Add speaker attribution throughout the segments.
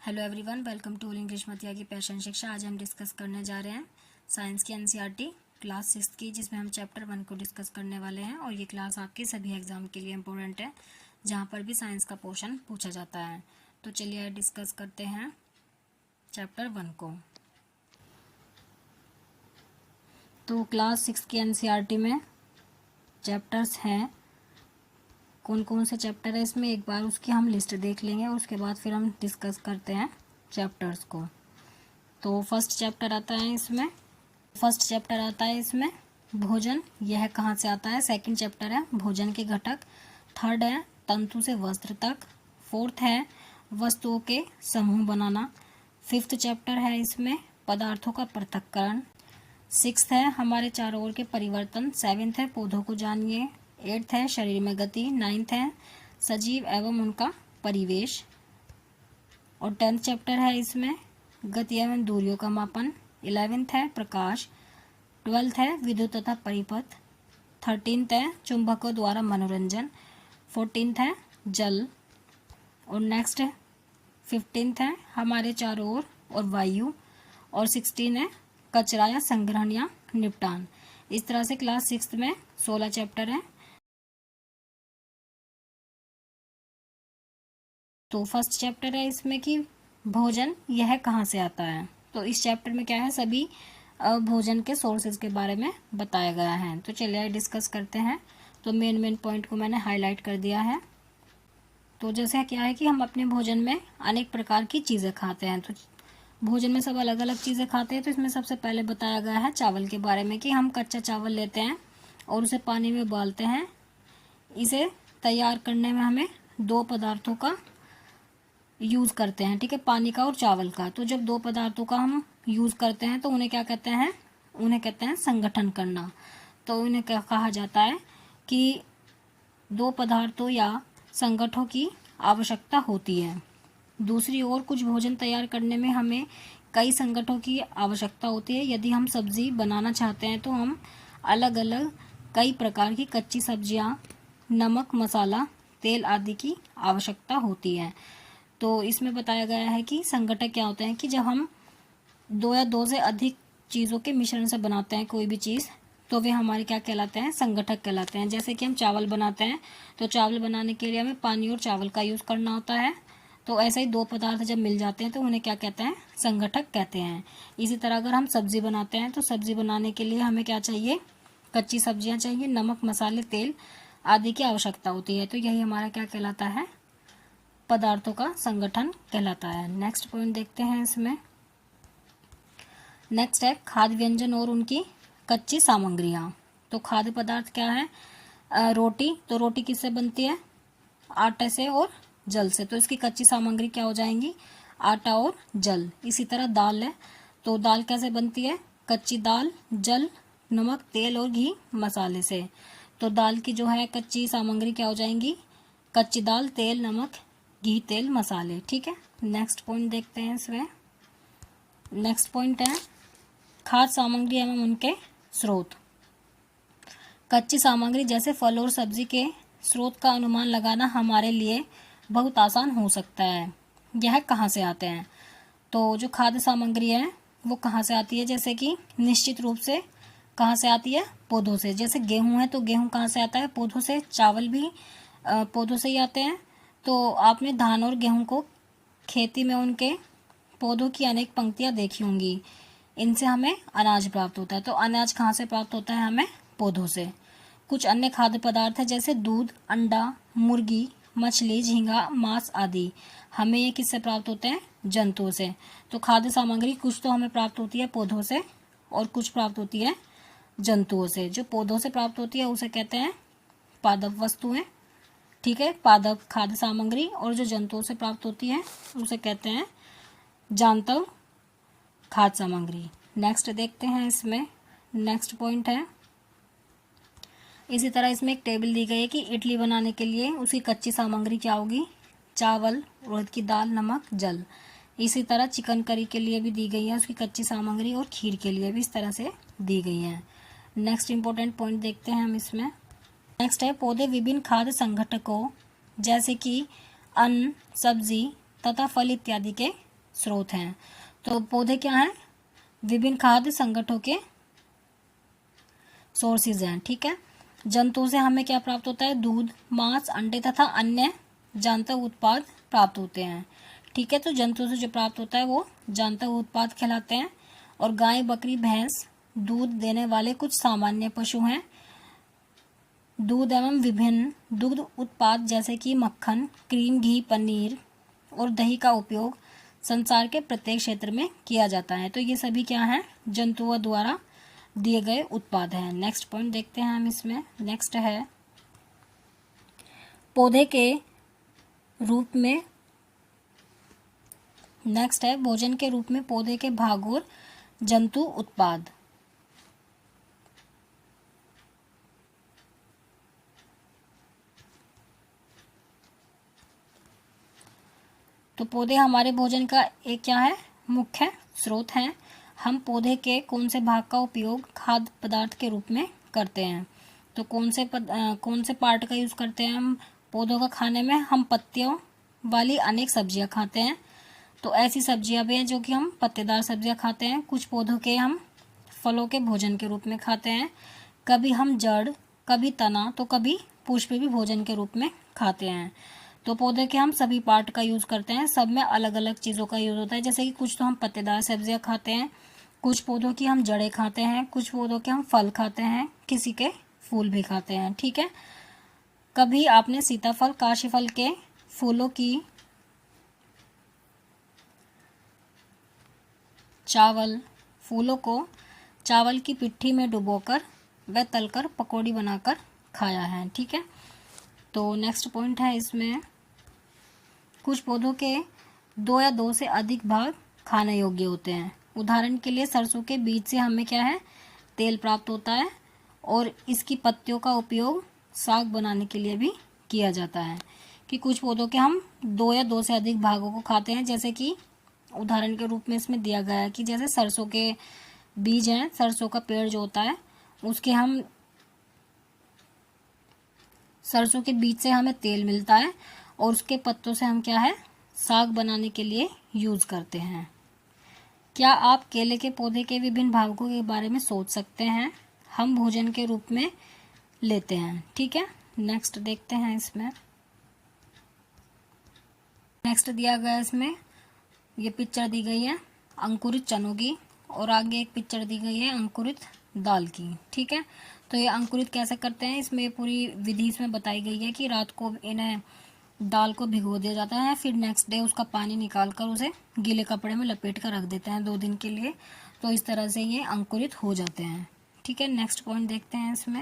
Speaker 1: Hello everyone, welcome to English मतिया की passion शिक्षा। आज हम डिस्कस करने जा रहे हैं साइंस की एनसीईआरटी क्लास 6 की, जिसमें हम चैप्टर 1 को डिस्कस करने वाले हैं। और ये क्लास आपके सभी एग्जाम के लिए इम्पोर्टेंट है, जहाँ पर भी साइंस का पोर्शन पूछा जाता है। तो चलिए डिस्कस करते हैं चैप्टर 1 को। तो क्लास 6 की एनसीईआरटी में चैप्टर्स हैं, कौन कौन से चैप्टर है इसमें एक बार उसकी हम लिस्ट देख लेंगे, उसके बाद फिर हम डिस्कस करते हैं चैप्टर्स को। तो फर्स्ट चैप्टर आता है इसमें भोजन, यह कहाँ से आता है। सेकंड चैप्टर है भोजन के घटक। थर्ड है तंतु से वस्त्र तक। फोर्थ है वस्तुओं के समूह बनाना। फिफ्थ चैप्टर है इसमें पदार्थों का पृथक्करण। सिक्स्थ है हमारे चारों ओर के परिवर्तन। सेवेंथ है पौधों को जानिए। एट्थ है शरीर में गति। नाइन्थ है सजीव एवं उनका परिवेश। और 10th चैप्टर है इसमें गति एवं दूरियों का मापन। 11th है प्रकाश। 12th है विद्युत तथा परिपथ। 13th है चुंबकों द्वारा मनोरंजन। 14th है जल। और नेक्स्ट 15th है हमारे चारों ओर और वायु। और 16 है कचरा या संग्रहण या निपटान। इस तरह से क्लास 6 में 16 चैप्टर है। तो फर्स्ट चैप्टर है इसमें कि भोजन यह कहाँ से आता है। तो इस चैप्टर में क्या है, सभी भोजन के सोर्सेज के बारे में बताया गया है। तो चलिए डिस्कस करते हैं। तो मेन पॉइंट को मैंने हाईलाइट कर दिया है। तो जैसे क्या है कि हम अपने भोजन में अनेक प्रकार की चीज़ें खाते हैं। तो भोजन में सब अलग अलग चीज़ें खाते हैं। तो इसमें सबसे पहले बताया गया है चावल के बारे में कि हम कच्चा चावल लेते हैं और उसे पानी में उबालते हैं। इसे तैयार करने में हमें दो पदार्थों का यूज़ करते हैं, ठीक है, पानी का और चावल का। तो जब दो पदार्थों का हम यूज़ करते हैं तो उन्हें क्या कहते हैं, उन्हें कहते हैं संगठन करना। तो उन्हें क्या कहा जाता है कि दो पदार्थों या संगठनों की आवश्यकता होती है। दूसरी ओर कुछ भोजन तैयार करने में हमें कई संगठनों की आवश्यकता होती है। यदि हम सब्जी बनाना चाहते हैं तो हम अलग अलग कई प्रकार की कच्ची सब्जियां, नमक, मसाला, तेल आदि की आवश्यकता होती है। तो इसमें बताया गया है कि संगठक क्या होते हैं कि जब हम दो या दो से अधिक चीज़ों के मिश्रण से बनाते हैं कोई भी चीज़, तो वे हमारे क्या कहलाते हैं, संगठक कहलाते हैं। जैसे कि हम चावल बनाते हैं तो चावल बनाने के लिए हमें पानी और चावल का यूज़ करना होता है। तो ऐसे ही दो पदार्थ जब मिल जाते हैं तो उन्हें क्या कहते हैं, संगठक कहते हैं। इसी तरह अगर हम सब्जी बनाते हैं तो सब्जी बनाने के लिए हमें क्या चाहिए, कच्ची सब्जियां चाहिए, नमक, मसाले, तेल आदि की आवश्यकता होती है। तो यही हमारा क्या कहलाता है, पदार्थों का संगठन कहलाता है। नेक्स्ट पॉइंट देखते हैं इसमें। नेक्स्ट है खाद्य व्यंजन और उनकी कच्ची सामग्रियां। तो खाद्य पदार्थ क्या है, रोटी। तो रोटी किससे बनती है, आटे से और जल से। तो इसकी कच्ची सामग्री क्या हो जाएंगी, आटा और जल। इसी तरह दाल है, तो दाल कैसे बनती है, कच्ची दाल, जल, नमक, तेल और घी मसाले से। तो दाल की जो है कच्ची सामग्री क्या हो जाएंगी, कच्ची दाल, तेल, नमक, घी, तेल, मसाले, ठीक है। नेक्स्ट पॉइंट देखते हैं इसमें। नेक्स्ट पॉइंट है खाद्य सामग्री एवं उनके स्रोत। कच्ची सामग्री जैसे फल और सब्जी के स्रोत का अनुमान लगाना हमारे लिए बहुत आसान हो सकता है। यह कहाँ से आते हैं, तो जो खाद्य सामग्री है वो कहाँ से आती है, जैसे कि निश्चित रूप से कहाँ से आती है, पौधों से। जैसे गेहूं है तो गेहूं कहाँ से आता है, पौधों से। चावल भी पौधों से ही आते हैं। तो आपने धान और गेहूं को खेती में उनके पौधों की अनेक पंक्तियां देखी होंगी। इनसे हमें अनाज प्राप्त होता है। तो अनाज कहाँ से प्राप्त होता है, हमें पौधों से। कुछ अन्य खाद्य पदार्थ है जैसे दूध, अंडा, मुर्गी, मछली, झींगा, मांस आदि, हमें ये किससे प्राप्त होते हैं, जंतुओं से। तो खाद्य सामग्री कुछ तो हमें प्राप्त होती है पौधों से और कुछ प्राप्त होती है जंतुओं से। जो पौधों से प्राप्त होती है उसे कहते हैं पादप वस्तुएं, ठीक है, पादप खाद्य सामग्री। और जो जंतुओं से प्राप्त होती है उसे कहते हैं जांतव खाद्य सामग्री। नेक्स्ट देखते हैं इसमें। नेक्स्ट पॉइंट है, इसी तरह इसमें एक टेबल दी गई है कि इडली बनाने के लिए उसकी कच्ची सामग्री क्या होगी, चावल, उड़द की दाल, नमक, जल। इसी तरह चिकन करी के लिए भी दी गई है उसकी कच्ची सामग्री, और खीर के लिए भी इस तरह से दी गई है। नेक्स्ट इंपॉर्टेंट पॉइंट देखते हैं हम इसमें। नेक्स्ट है पौधे विभिन्न खाद्य संघटकों जैसे कि अन्न, सब्जी तथा फल इत्यादि के स्रोत हैं। तो पौधे क्या हैं? विभिन्न खाद्य संगठनों के सोर्सेज हैं। ठीक है। जंतुओं से हमें क्या प्राप्त होता है? दूध, मांस, अंडे तथा अन्य जांतव उत्पाद प्राप्त होते हैं। ठीक है। तो जंतुओं से जो प्राप्त होता है वो जांतव उत्पाद कहलाते हैं। और गाय, बकरी, भैंस दूध देने वाले कुछ सामान्य पशु हैं। दूध एवं विभिन्न दुग्ध उत्पाद जैसे कि मक्खन, क्रीम, घी, पनीर और दही का उपयोग संसार के प्रत्येक क्षेत्र में किया जाता है। तो ये सभी क्या हैं? जंतुओं द्वारा दिए गए उत्पाद हैं। नेक्स्ट पॉइंट देखते हैं हम इसमें। नेक्स्ट है पौधे के रूप में, नेक्स्ट है भोजन के रूप में पौधे के भाग और जंतु उत्पाद। तो पौधे हमारे भोजन का एक क्या है? मुख्य स्रोत हैं। हम पौधे के कौन से भाग का उपयोग खाद्य पदार्थ के रूप में करते हैं? तो कौन से पार्ट का यूज़ करते हैं हम पौधों का खाने में? हम पत्तियों वाली अनेक सब्जियां खाते हैं। तो ऐसी सब्जियां भी हैं जो कि हम पत्तेदार सब्जियां खाते हैं। कुछ पौधों के हम फलों के भोजन के रूप में खाते हैं। कभी हम जड़, कभी तना, तो कभी पुष्प भी भोजन के रूप में खाते हैं। तो पौधे के हम सभी पार्ट का यूज़ करते हैं। सब में अलग अलग चीज़ों का यूज़ होता है। जैसे कि कुछ तो हम पत्तेदार सब्जियां खाते हैं, कुछ पौधों की हम जड़ें खाते हैं, कुछ पौधों के हम फल खाते हैं, किसी के फूल भी खाते हैं। ठीक है। कभी आपने सीताफल, काशीफल के फूलों की फूलों को चावल की पिट्ठी में डुबोकर व तलकर पकौड़ी बनाकर खाया है। ठीक है। तो नेक्स्ट पॉइंट है इसमें, कुछ पौधों के 2 या 2 से अधिक भाग खाने योग्य होते हैं। उदाहरण के लिए सरसों के बीज से हमें क्या है? तेल प्राप्त होता है। और इसकी पत्तियों का उपयोग साग बनाने के लिए भी किया जाता है। कि कुछ पौधों के हम 2 या 2 से अधिक भागों को खाते हैं। जैसे कि उदाहरण के रूप में इसमें दिया गया है कि जैसे सरसों के बीज हैं, सरसों का पेड़ जो होता है उसके हम सरसों के बीज से हमें तेल मिलता है और उसके पत्तों से हम क्या है? साग बनाने के लिए यूज़ करते हैं। क्या आप केले के पौधे के विभिन्न भागों के बारे में सोच सकते हैं? हम भोजन के रूप में लेते हैं। ठीक है। नेक्स्ट देखते हैं इसमें। नेक्स्ट दिया गया इसमें, ये पिक्चर दी गई है अंकुरित चनों की और आगे एक पिक्चर दी गई है अंकुरित दाल की। ठीक है। तो ये अंकुरित कैसे करते हैं, इसमें पूरी विधि इसमें बताई गई है कि रात को इन्हें दाल को भिगो दिया जाता है, फिर नेक्स्ट डे उसका पानी निकाल कर उसे गीले कपड़े में लपेट कर रख देते हैं 2 दिन के लिए। तो इस तरह से ये अंकुरित हो जाते हैं। ठीक है। नेक्स्ट पॉइंट देखते हैं इसमें।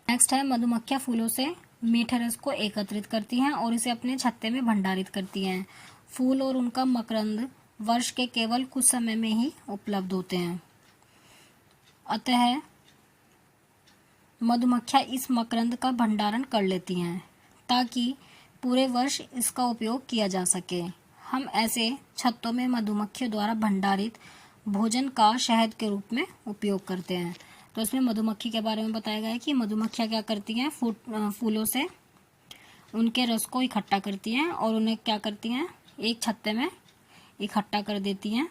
Speaker 1: नेक्स्ट है मधुमक्खियाँ फूलों से मीठे रस को एकत्रित करती हैं और इसे अपने छत्ते में भंडारित करती हैं। फूल और उनका मकरंद वर्ष के केवल कुछ समय में ही उपलब्ध होते हैं। अतः मधुमक्खियाँ इस मकरंद का भंडारण कर लेती हैं ताकि पूरे वर्ष इसका उपयोग किया जा सके। हम ऐसे छत्तों में मधुमक्खियों द्वारा भंडारित भोजन का शहद के रूप में उपयोग करते हैं। तो इसमें मधुमक्खी के बारे में बताया गया है कि मधुमक्खियाँ क्या करती हैं? फूलों से उनके रस को इकट्ठा करती हैं और उन्हें क्या करती हैं? एक छत्ते में इकट्ठा कर देती हैं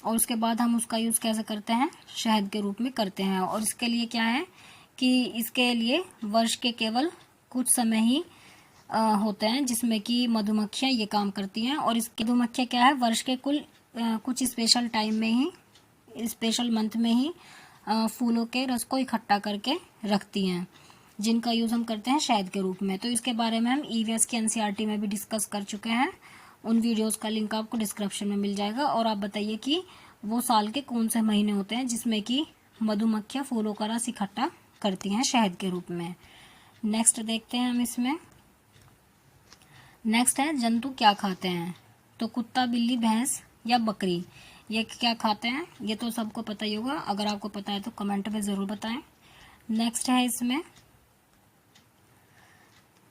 Speaker 1: और उसके बाद हम उसका यूज़ कैसे करते हैं? शहद के रूप में करते हैं। और इसके लिए क्या है कि इसके लिए वर्ष के केवल कुछ समय ही होते हैं जिसमें कि मधुमक्खियाँ ये काम करती हैं। और इसकी मधुमक्खियाँ क्या है? वर्ष के कुछ स्पेशल टाइम में ही, स्पेशल मंथ में ही फूलों के रस को इकट्ठा करके रखती हैं, जिनका यूज़ हम करते हैं शहद के रूप में। तो इसके बारे में हम ईवीएस की एनसीईआरटी में भी डिस्कस कर चुके हैं। उन वीडियोस का लिंक आपको डिस्क्रिप्शन में मिल जाएगा। और आप बताइए कि वो साल के कौन से महीने होते हैं जिसमें कि मधुमक्खियाँ फूलों का रस इकट्ठा करती हैं शहद के रूप में। नेक्स्ट देखते हैं हम इसमें। नेक्स्ट है जंतु क्या खाते हैं? तो कुत्ता, बिल्ली, भैंस या बकरी ये क्या खाते हैं? ये तो सबको पता ही होगा। अगर आपको पता है तो कमेंट में ज़रूर बताएं। नेक्स्ट है इसमें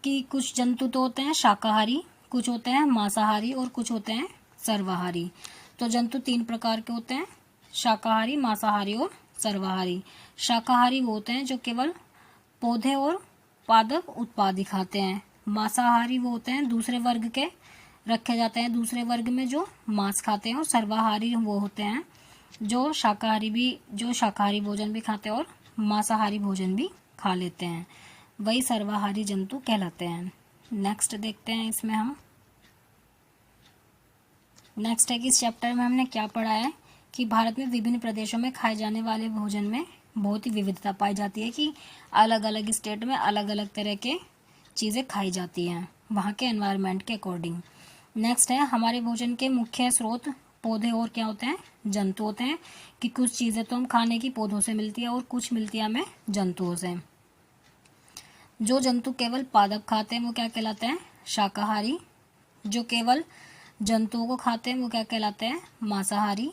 Speaker 1: कि कुछ जंतु तो होते हैं शाकाहारी, कुछ होते हैं मांसाहारी और कुछ होते हैं सर्वाहारी। तो जंतु 3 प्रकार के होते हैं, शाकाहारी, मांसाहारी और सर्वाहारी। शाकाहारी वो होते हैं जो केवल पौधे और पादप उत्पाद ही खाते हैं। मांसाहारी वो होते हैं दूसरे वर्ग के रखे जाते हैं दूसरे वर्ग में जो मांस खाते हैं, और सर्वाहारी वो होते हैं जो शाकाहारी भोजन भी खाते हैं और मांसाहारी भोजन भी खा लेते हैं, वही सर्वाहारी जंतु कहलाते हैं। नेक्स्ट देखते हैं इसमें हम। नेक्स्ट है कि इस चैप्टर में हमने क्या पढ़ा है कि भारत में विभिन्न प्रदेशों में खाए जाने वाले भोजन में बहुत ही विविधता पाई जाती है, कि अलग अलग स्टेट में अलग अलग तरह के चीज़ें खाई जाती हैं वहाँ के एनवायरनमेंट के अकॉर्डिंग। नेक्स्ट है हमारे भोजन के मुख्य स्रोत पौधे और क्या होते हैं, जंतु होते हैं, कि कुछ चीज़ें तो हम खाने की पौधों से मिलती है और कुछ मिलती है हमें जंतुओं से। जो जंतु केवल पादप खाते हैं वो क्या कहलाते हैं, शाकाहारी। जो केवल जंतुओं को खाते हैं वो क्या कहलाते हैं, मांसाहारी।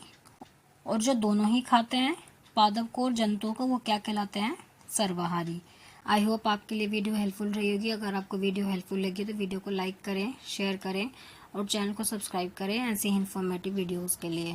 Speaker 1: और जो दोनों ही खाते हैं, पादप को और जंतुओं को, वो क्या कहलाते हैं, सर्वाहारी। आई होप आपके लिए वीडियो हेल्पफुल रही होगी। अगर आपको वीडियो हेल्पफुल लगी तो वीडियो को लाइक करें, शेयर करें और चैनल को सब्सक्राइब करें ऐसे ही इन्फॉर्मेटिव वीडियोज़ के लिए।